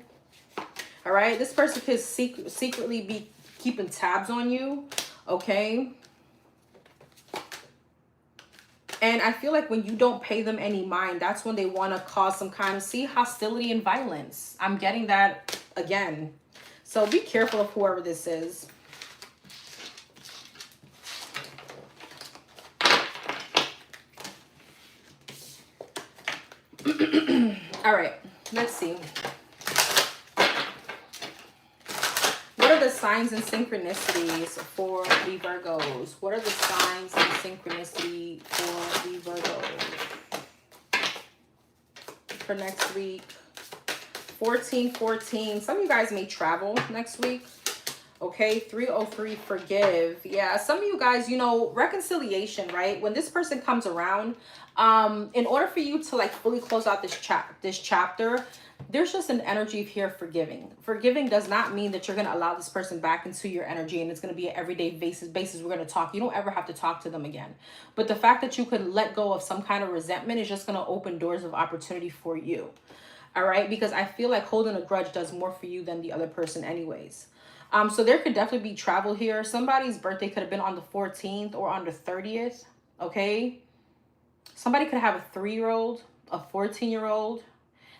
All right. This person could secretly be keeping tabs on you. Okay. And I feel like when you don't pay them any mind, that's when they want to cause some kind of, hostility and violence. I'm getting that again. So be careful of whoever this is. All right, let's see. What are the signs and synchronicities for the Virgos? What are the signs and synchronicity for the Virgos for next week? 14-14. Some of you guys may travel next week. Okay, 303, forgive. Yeah, some of you guys, you know, reconciliation, right? When this person comes around, in order for you to like fully close out this chapter, there's just an energy of here forgiving. Forgiving does not mean that you're going to allow this person back into your energy and it's going to be an everyday basis we're going to talk. You don't ever have to talk to them again. But the fact that you could let go of some kind of resentment is just going to open doors of opportunity for you. All right, because I feel like holding a grudge does more for you than the other person anyways. So there could definitely be travel here. Somebody's birthday could have been on the 14th or on the 30th. Okay, somebody could have a 3-year-old, a 14-year-old.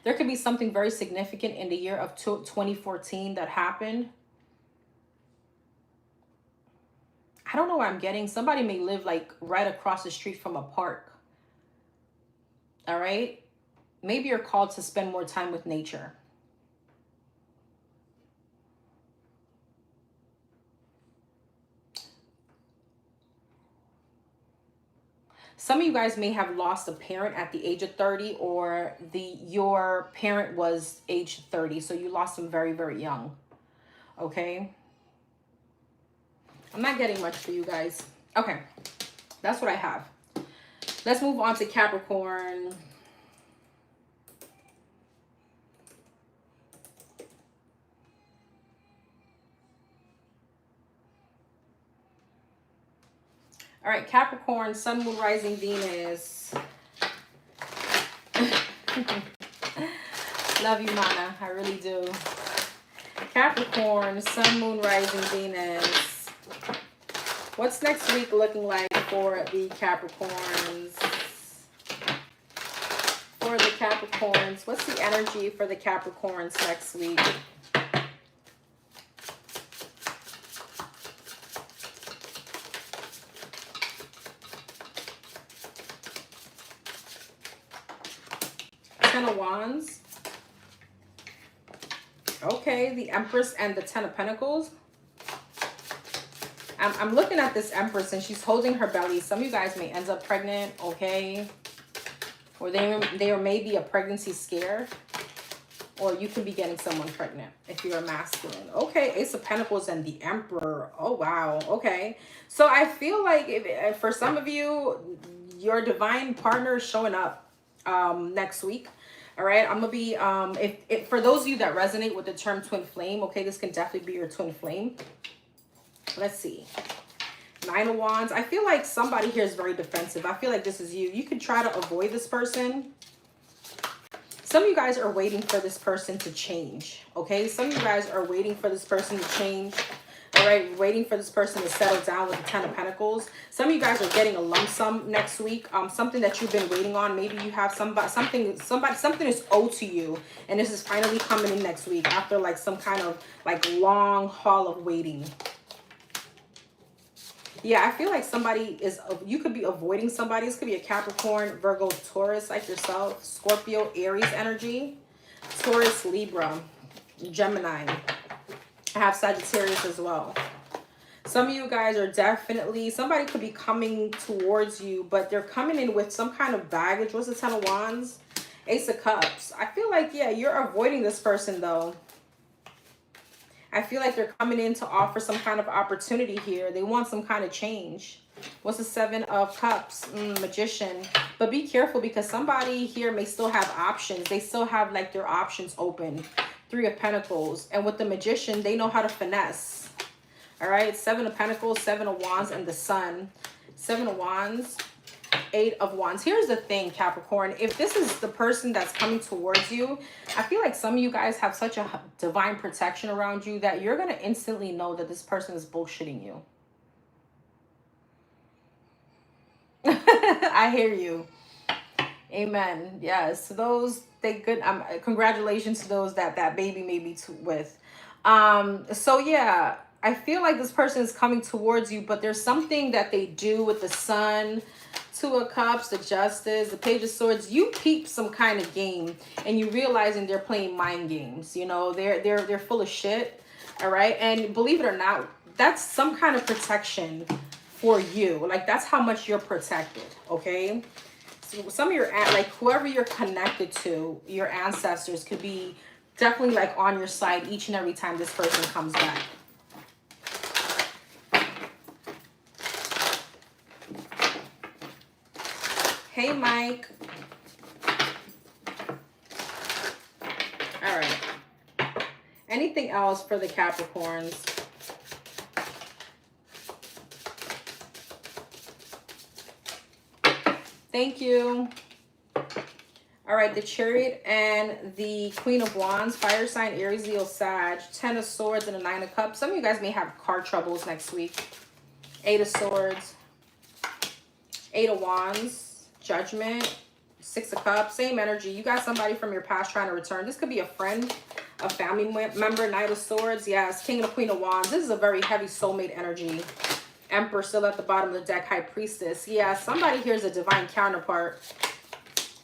There could be something very significant in the year of 2014 that happened. I don't know what I'm getting. Somebody may live like right across the street from a park. All right. Maybe you're called to spend more time with nature. Some of you guys may have lost a parent at the age of 30, or your parent was age 30. So you lost them very, very young. Okay. I'm not getting much for you guys. Okay. That's what I have. Let's move on to Capricorn. All right, Capricorn, Sun, Moon, Rising, Venus. Love you, Mana. I really do. Capricorn, Sun, Moon, Rising, Venus. What's next week looking like for the Capricorns? For the Capricorns, what's the energy for the Capricorns next week? Ten of Wands. Okay, the Empress and the Ten of Pentacles. I'm looking at this Empress and she's holding her belly. Some of you guys may end up pregnant, okay? Or there may be a pregnancy scare. Or you could be getting someone pregnant if you're a masculine. Okay, Ace of Pentacles and the Emperor. Oh, wow. Okay. So I feel like if for some of you, your divine partner is showing up next week. All right, I'm gonna be if for those of you that resonate with the term twin flame, okay, this can definitely be your twin flame. Let's see. 9 of Wands. I feel like somebody here is very defensive. I feel like this is you. You could try to avoid this person. Some of you guys are waiting for this person to change, okay? Some of you guys are waiting for this person to change. All right, waiting for this person to settle down with the Ten of Pentacles. Some of you guys are getting a lump sum next week. Something that you've been waiting on. Maybe you have something is owed to you, and this is finally coming in next week after like some kind of like long haul of waiting. Yeah, I feel like you could be avoiding somebody. This could be a Capricorn, Virgo, Taurus, like yourself, Scorpio, Aries energy, Taurus, Libra, Gemini. I have Sagittarius as well. Some of you guys are definitely, somebody could be coming towards you, but they're coming in with some kind of baggage. What's the Ten of Wands? Ace of Cups. I feel like, yeah, you're avoiding this person though. I feel like they're coming in to offer some kind of opportunity here. They want some kind of change. What's the Seven of Cups? Magician. But be careful because somebody here may still have options. They still have like their options open. 3 of Pentacles. And with the Magician, they know how to finesse. All right. 7 of Pentacles, 7 of Wands, and the Sun. 7 of Wands, 8 of Wands. Here's the thing, Capricorn. If this is the person that's coming towards you, I feel like some of you guys have such a divine protection around you that you're going to instantly know that this person is bullshitting you. I hear you. Amen. Yes. To those, congratulations to those that baby may be with. So yeah, I feel like this person is coming towards you, but there's something that they do with the Sun, 2 of Cups, the Justice, the Page of Swords. You peep some kind of game and you realizing they're playing mind games. You know, they're full of shit. All right. And believe it or not, that's some kind of protection for you. Like that's how much you're protected. Okay. So some of your, like whoever you're connected to, your ancestors could be definitely like on your side each and every time this person comes back. Hey, Mike. All right. Anything else for the Capricorns? Thank you. All right, the Chariot and the Queen of Wands, fire sign, Aries, Leo, Sag, 10 of Swords, and a 9 of Cups. Some of you guys may have car troubles next week. 8 of Swords, 8 of Wands, Judgment, 6 of Cups, same energy. You got somebody from your past trying to return. This could be a friend, a family member, Knight of Swords. Yes, King and Queen of Wands. This is a very heavy soulmate energy. Emperor still at the bottom of the deck, High Priestess. Yeah, somebody here is a divine counterpart.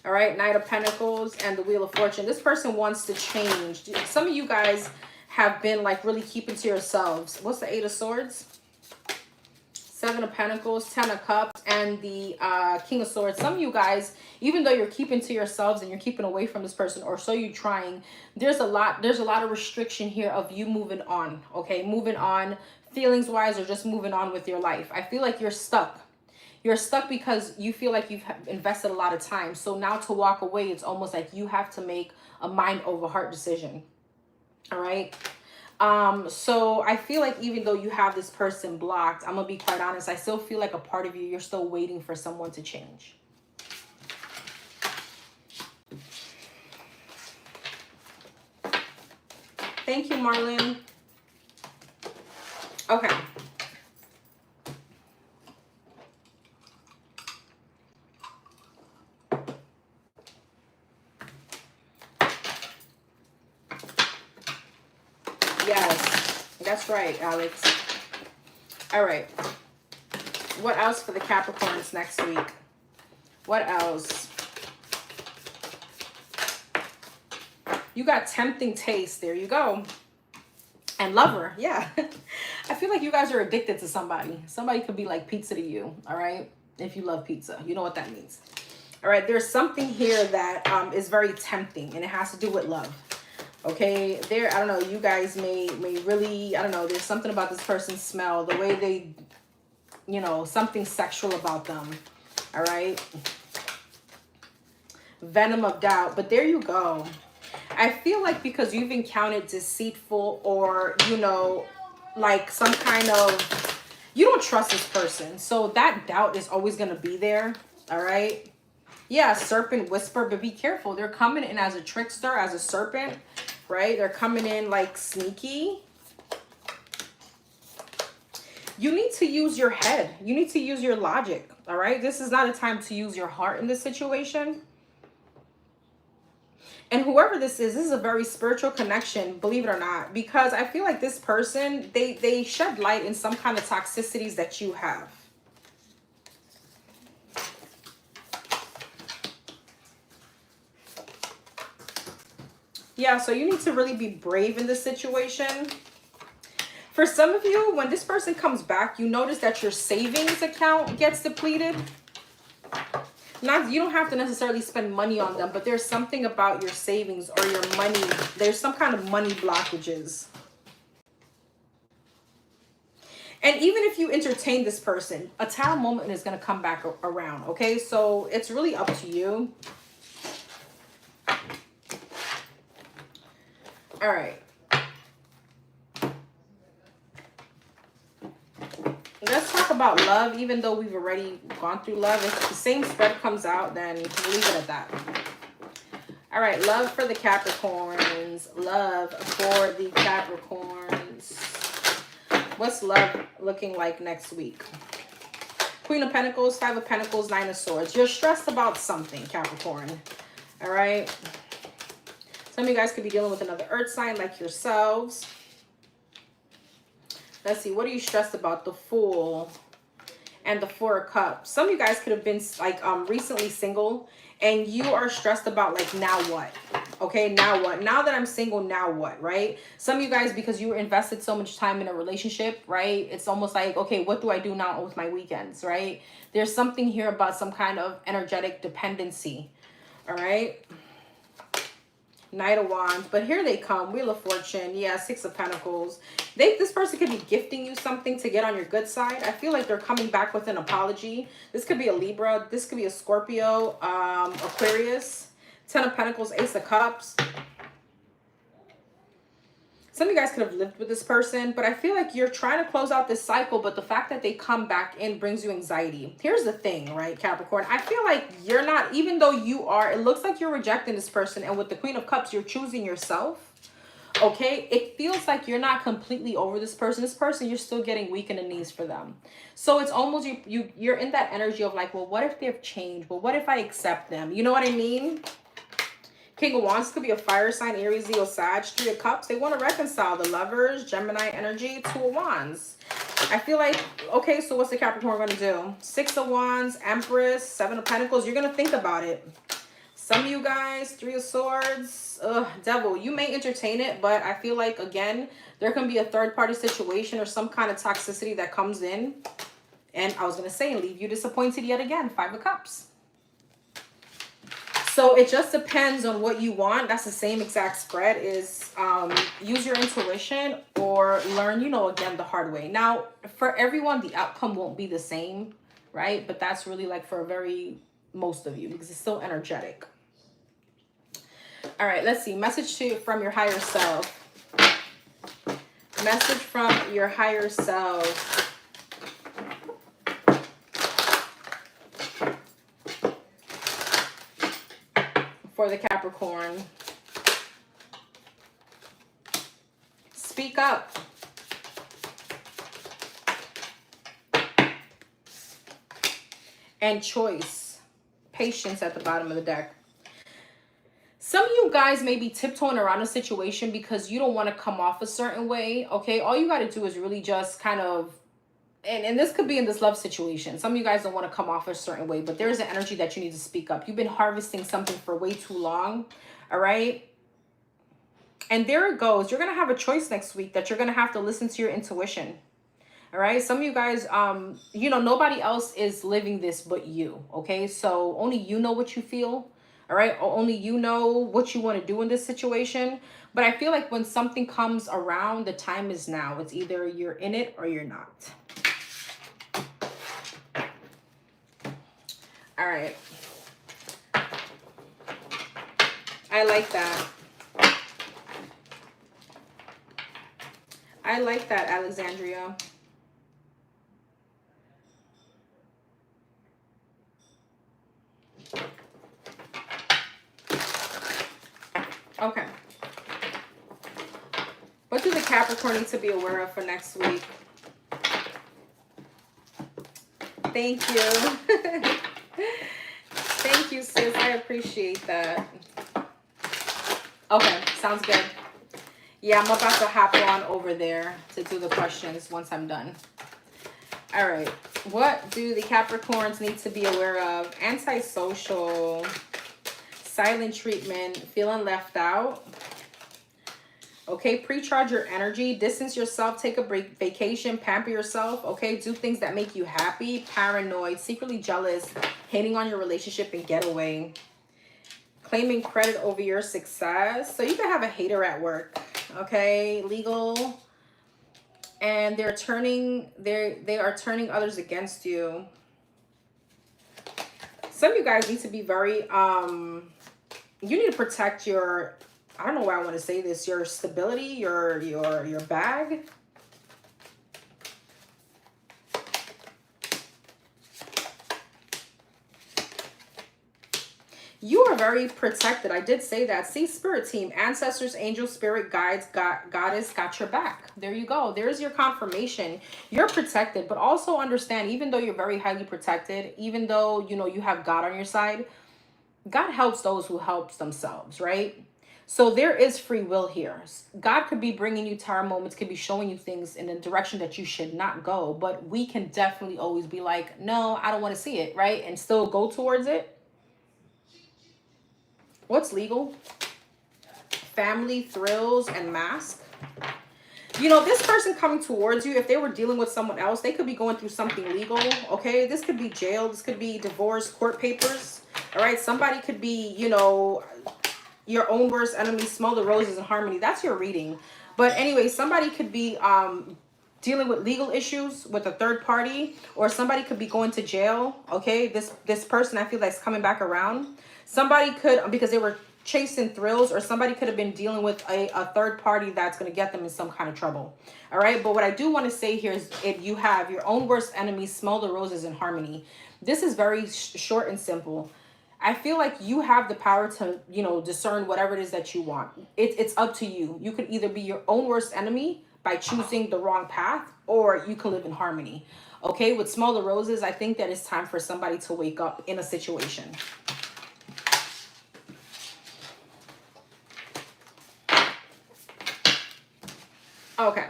All right, Knight of Pentacles and the Wheel of Fortune. This person wants to change. Some of you guys have been like really keeping to yourselves. What's the 8 of Swords? 7 of Pentacles, 10 of Cups, and the King of Swords. Some of you guys, even though you're keeping to yourselves and you're keeping away from this person, or so you're trying, there's a lot of restriction here of you moving on, okay? Moving on feelings-wise, or just moving on with your life. I feel like you're stuck. You're stuck because you feel like you've invested a lot of time. So now to walk away, it's almost like you have to make a mind over heart decision. All right. So I feel like even though you have this person blocked, I'm gonna be quite honest, I still feel like a part of you, you're still waiting for someone to change. Thank you, Marlon. Okay. Yes, that's right, Alex. All right. What else for the Capricorns next week? What else? You got tempting taste. There you go. And lover. Yeah. I feel like you guys are addicted to somebody. Somebody could be like pizza to you. All right. If you love pizza, you know what that means. All right. There's something here that is very tempting, and it has to do with love. Okay, there, I don't know, you guys may really, I don't know, there's something about this person's smell, the way they, you know, something sexual about them. All right. Venom of doubt. But there you go. I feel like because you've encountered deceitful, or, you know, like some kind of, you don't trust this person. So that doubt is always going to be there. All right. Yeah, serpent whisper, but be careful. They're coming in as a trickster, as a serpent, right? They're coming in like sneaky. You need to use your head. You need to use your logic, all right? This is not a time to use your heart in this situation. And whoever this is a very spiritual connection, believe it or not, because I feel like this person, they shed light in some kind of toxicities that you have. Yeah, so you need to really be brave in this situation. For some of you, when this person comes back, you notice that your savings account gets depleted. You don't have to necessarily spend money on them, but there's something about your savings or your money. There's some kind of money blockages. And even if you entertain this person, a Tower moment is going to come back around, okay? So it's really up to you. All right. Let's talk about love. Even though we've already gone through love, if the same spread comes out, then we'll leave it at that. All right, love for the Capricorns. Love for the Capricorns. What's love looking like next week? Queen of Pentacles, 5 of Pentacles, 9 of Swords. You're stressed about something, Capricorn. All right. Some of you guys could be dealing with another earth sign like yourselves. Let's see. What are you stressed about? The Fool and the 4 of Cups. Some of you guys could have been like recently single, and you are stressed about like, now what? Okay, now what? Now that I'm single, now what, right? Some of you guys, because you invested so much time in a relationship, right? It's almost like, okay, what do I do now with my weekends, right? There's something here about some kind of energetic dependency, all right? Knight of Wands, but here they come. Wheel of Fortune. Yeah, Six of Pentacles. This person could be gifting you something to get on your good side. I feel like they're coming back with an apology. This could be a Libra. This could be a Scorpio, Aquarius. Ten of Pentacles, Ace of Cups. Some of you guys could have lived with this person, but I feel like you're trying to close out this cycle, but the fact that they come back in brings you anxiety. Here's the thing, right, Capricorn? I feel like you're not, even though you are, it looks like you're rejecting this person, and with the Queen of Cups, you're choosing yourself, okay? It feels like you're not completely over this person. This person, you're still getting weak in the knees for them. So it's almost, you're in that energy of like, well, what if they've changed? Well, what if I accept them? You know what I mean? King of Wands could be a fire sign, Aries, Leo, Sag. Three of Cups, they want to reconcile. The Lovers, Gemini energy. Two of Wands. I feel like, okay, so what's the Capricorn going to do? Six of Wands, Empress, Seven of Pentacles. You're going to think about it. Some of you guys, Three of Swords, Devil. You may entertain it, but I feel like, again, there can be a third-party situation or some kind of toxicity that comes in. And I was going to say, leave you disappointed yet again. Five of Cups. So it just depends on what you want. That's the same exact spread, is use your intuition or learn, you know, again, the hard way. Now, for everyone, the outcome won't be the same, right? But that's really like for most of you, because it's still energetic. All right, let's see. Message from your higher self. Message from your higher self. For the Capricorn. Speak up. And choice. Patience at the bottom of the deck. Some of you guys may be tiptoeing around a situation because you don't want to come off a certain way, okay? All you got to do is really just kind of, and this could be in this love situation. Some of you guys don't want to come off a certain way, but there's an energy that you need to speak up. You've been harvesting something for way too long, all right? And there it goes. You're going to have a choice next week that you're going to have to listen to your intuition, all right? Some of you guys, you know, nobody else is living this but you, okay? So only you know what you feel, all right? Only you know what you want to do in this situation. But I feel like when something comes around, the time is now. It's either you're in it or you're not. All right. I like that. I like that, Alexandria. Okay. What do the Capricorn need to be aware of for next week? Thank you. Thank you, sis. I appreciate that. Okay, sounds good. Yeah, I'm about to hop on over there to do the questions once I'm done. All right. What do the Capricorns need to be aware of? Antisocial, silent treatment, feeling left out. Okay, pre-charge your energy, distance yourself, take a break, vacation, pamper yourself, okay? Do things that make you happy, paranoid, secretly jealous, hating on your relationship and get away. Claiming credit over your success. So you can have a hater at work, okay? Legal. And they are turning others against you. Some of you guys need to be very, you need to protect your, I don't know why I want to say this, your stability, your bag. You are very protected. I did say that. See, spirit team, ancestors, angels, spirit, guides, goddess got your back. There you go. There's your confirmation. You're protected, but also understand, even though you're very highly protected, even though, you know, you have God on your side, God helps those who help themselves, right? So there is free will here. God could be bringing you tower moments, could be showing you things in a direction that you should not go, but we can definitely always be like, no, I don't want to see it, right? And still go towards it. What's legal? Family, thrills, and mask. You know, this person coming towards you, if they were dealing with someone else, they could be going through something legal, okay? This could be jail. This could be divorce, court papers, all right? Somebody could be, you know, Your own worst enemy, smell the roses in harmony. That's your reading. But anyway, somebody could be dealing with legal issues with a third party, or somebody could be going to jail. Okay, this person, I feel like, is coming back around. Somebody could, because they were chasing thrills, or somebody could have been dealing with a third party that's going to get them in some kind of trouble. All right, but what I do want to say here is, if you have your own worst enemy, smell the roses in harmony. This is very short and simple. I feel like you have the power to, you know, discern whatever it is that you want. It's up to you. You could either be your own worst enemy by choosing the wrong path, or you can live in harmony. Okay, with smell the roses, I think that it's time for somebody to wake up in a situation. Okay,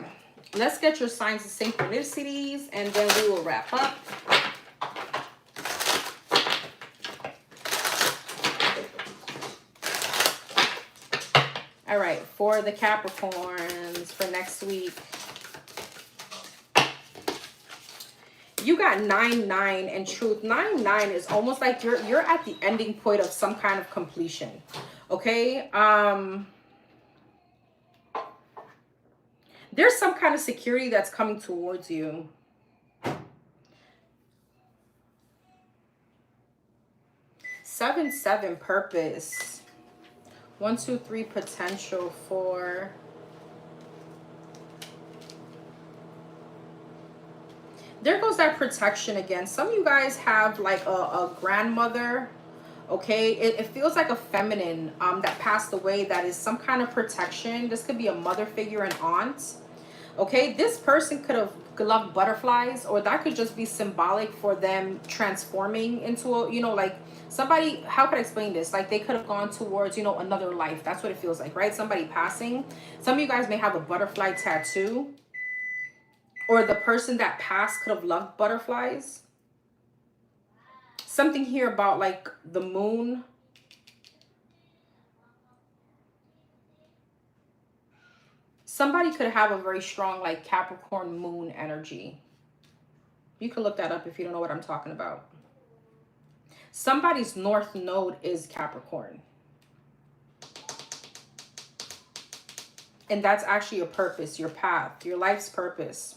let's get your signs of synchronicities, and then we will wrap up. All right, for the Capricorns for next week, you got 9-9 and truth. 9-9 is almost like you're at the ending point of some kind of completion. Okay, there's some kind of security that's coming towards you. Seven, purpose. 1, 2, 3, potential. 4. There goes that protection again. Some of you guys have like a grandmother. Okay, it feels like a feminine that passed away, that is some kind of protection. This could be a mother figure, an aunt. Okay, this person could have loved butterflies, or that could just be symbolic for them transforming into a, you know, like somebody, how could I explain this? Like they could have gone towards, you know, another life. That's what it feels like, right? Somebody passing. Some of you guys may have a butterfly tattoo, or the person that passed could have loved butterflies. Something here about like the moon. Somebody could have a very strong like Capricorn moon energy. You can look that up if you don't know what I'm talking about. Somebody's north node is Capricorn. And that's actually your purpose, your path, your life's purpose.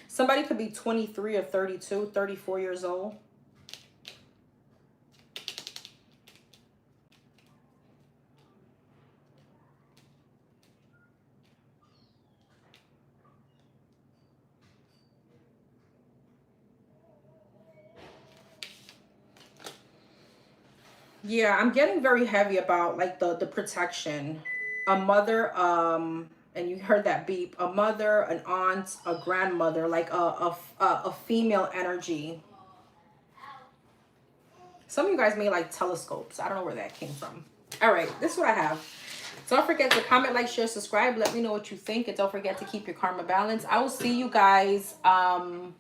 Somebody could be 23 or 32, 34 years old. Yeah, I'm getting very heavy about like the protection. A mother, and you heard that beep. A mother, an aunt, a grandmother, like a female energy. Some of you guys may like telescopes. I don't know where that came from. All right, this is what I have. Don't forget to comment, like, share, subscribe. Let me know what you think, and don't forget to keep your karma balanced. I will see you guys on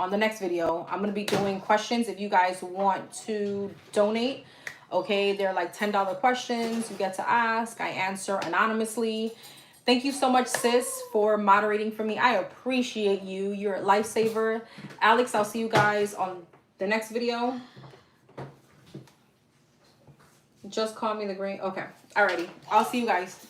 the next video. I'm going to be doing questions if you guys want to donate. Okay, they're like $10 questions you get to ask. I answer anonymously. Thank you so much, sis, for moderating for me. I appreciate you. You're a lifesaver. Alex, I'll see you guys on the next video. Just call me the green. Okay. Alrighty. I'll see you guys.